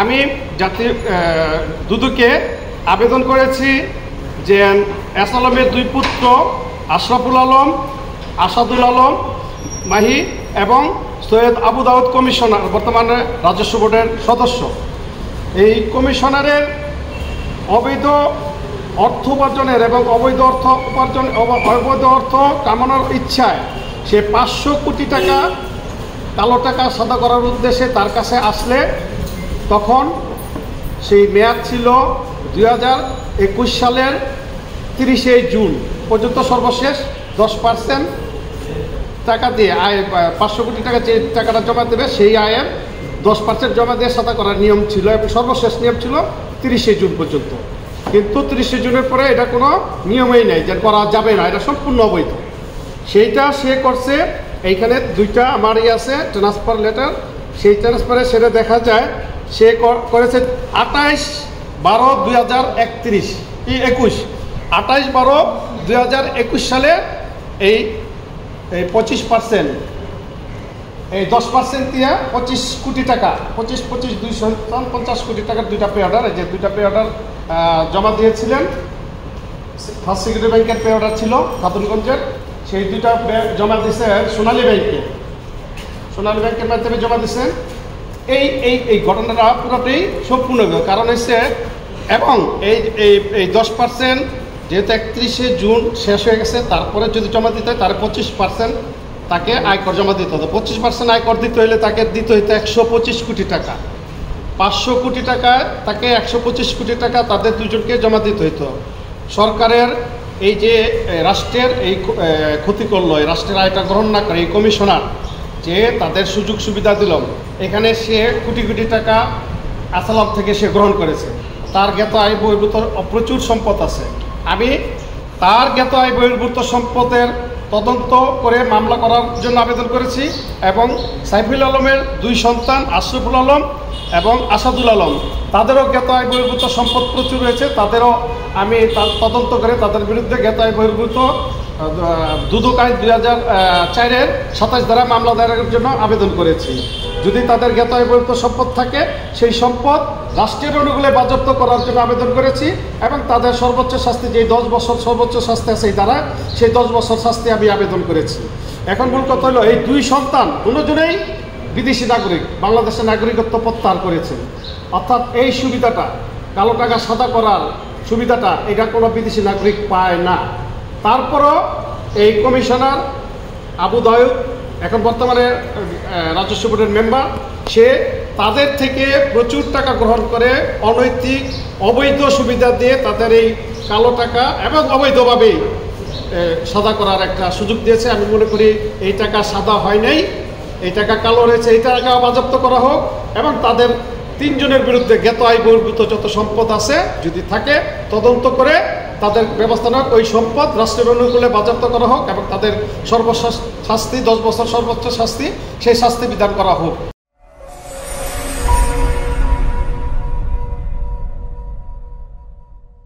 আমি জাতীয় দুদুকে আবেদন করেছি যে এস আলমের দুই পুত্র আশরাফুল আলম, আসাদুল আলম মাহি এবং সৈয়দ আবু দাউদ কমিশনার, বর্তমানে রাজস্ব বোর্ডের সদস্য, এই কমিশনারের অবৈধ অর্থ উপার্জনের এবং অবৈধ অর্থ কামানোর ইচ্ছায় সে 500 কোটি টাকা কালো টাকা সাদা করার উদ্দেশ্যে তার কাছে আসলে তখন সেই মেয়াদ ছিল 2021 সালের 30শে জুন পর্যন্ত, সর্বশেষ 10% টাকা দিয়ে আয় 500 কোটি টাকা যে টাকাটা জমা দেবে সেই আয়ের 10% জমা দিয়ে সাদা করার নিয়ম ছিল এবং সর্বশেষ নিয়ম ছিল 30শে জুন পর্যন্ত। কিন্তু 30শে জুনের পরে এটা কোনো নিয়মই নেই যে করা যাবে না, এটা সম্পূর্ণ অবৈধ। সেইটা সে করছে। এইখানে দুইটা আমারই আছে ট্রান্সফার লেটার, সেই ট্রান্সফারে সেটা দেখা যায় সে করেছে 28/12/2021 28/12/2021 সালে এই 25%, এই 10% দিয়ে 25 কোটি টাকা, 25 250 কোটি টাকার দুইটা পে অর্ডার, এই যে দুইটা পে অর্ডার জমা দিয়েছিলেন। ফার্স্ট সিকিউরিটি ব্যাংকের পে অর্ডার ছিল খাতুনগঞ্জের, সেই দুইটা জমা দিয়েছে সোনালী ব্যাংকের মাধ্যমে জমা দিয়েছেন। এই ঘটনাটা পুরোটাই সম্পূর্ণ, কারণ হচ্ছে এবং এই 10% যেহেতু 31শে জুন শেষ হয়ে গেছে, তারপরে যদি জমা দিতে হয় তার 25% তাকে আয়কর জমা দিতে হতো। 25% আয়কর দিতে হলে তাকে দিতে হইতো 125 কোটি টাকা। 500 কোটি টাকায় তাকে 125 কোটি টাকা তাদের দুজনকে জমা দিতে হইতো। সরকারের এই যে রাষ্ট্রের এই ক্ষতি করলো, এই রাষ্ট্রের আয়টা গ্রহণ না করে এই কমিশনার যে তাদের সুযোগ সুবিধা দিল, এখানে সে কোটি কোটি টাকা আসালাম থেকে সে গ্রহণ করেছে। তার জ্ঞাত আয় বহির্ভূত প্রচুর সম্পদ আছে। আমি তার জ্ঞাত আয় বহির্ভূত সম্পদের তদন্ত করে মামলা করার জন্য আবেদন করেছি এবং সাইফুল আলমের দুই সন্তান আশরাফুল আলম এবং আসাদুল আলম, তাদেরও জ্ঞাত আয় বহির্ভূত সম্পদ প্রচুর রয়েছে, তাদেরও আমি তদন্ত করে তাদের বিরুদ্ধে জ্ঞাত আয় বহির্ভূত দুদক আইন 2004-এর 27 ধারা মামলা দায়েরের জন্য আবেদন করেছি। যদি তাদের জ্ঞাত আয় বহির্ভূত সম্পদ থাকে সেই সম্পদ রাষ্ট্রের অনুকূলে বাজেয়াপ্ত করার জন্য আবেদন করেছি এবং তাদের সর্বোচ্চ শাস্তি, যেই 10 বছর সর্বোচ্চ শাস্তি আছে এই দ্বারা, সেই 10 বছর শাস্তি আমি আবেদন করেছি। এখন মূল কথা হলো এই দুই সন্তান দুজনেই বিদেশি নাগরিক, বাংলাদেশের নাগরিকত্ব প্রত্যাহার করেছেন। অর্থাৎ এই সুবিধাটা, কালো টাকা সাদা করার সুবিধাটা, এটা কোনো বিদেশি নাগরিক পায় না। তারপরও এই কমিশনার আবু দাউদ, এখন বর্তমানে রাজস্ব বোর্ডের মেম্বার, সে তাদের থেকে প্রচুর টাকা গ্রহণ করে অনৈতিক অবৈধ সুবিধা দিয়ে তাদের এই কালো টাকা এবং অবৈধভাবেই সাদা করার একটা সুযোগ দিয়েছে। আমি মনে করি এই টাকা সাদা হয় নাই, এই টাকা কালো রয়েছে, এই টাকা বাজেয়াপ্ত করা হোক এবং তাদের 3 জনের বিরুদ্ধে জ্ঞাত আয় বহির্ভূত যত সম্পদ আছে যদি থাকে তদন্ত করে তাদের ব্যবস্থা নেওয়া, ওই সম্পদ রাষ্ট্রের অনুকূলে বাজেয়াপ্ত করা হোক এবং তাদের সর্বোচ্চ শাস্তি 10 বছর সর্বোচ্চ শাস্তি, সেই শাস্তি বিধান করা হোক।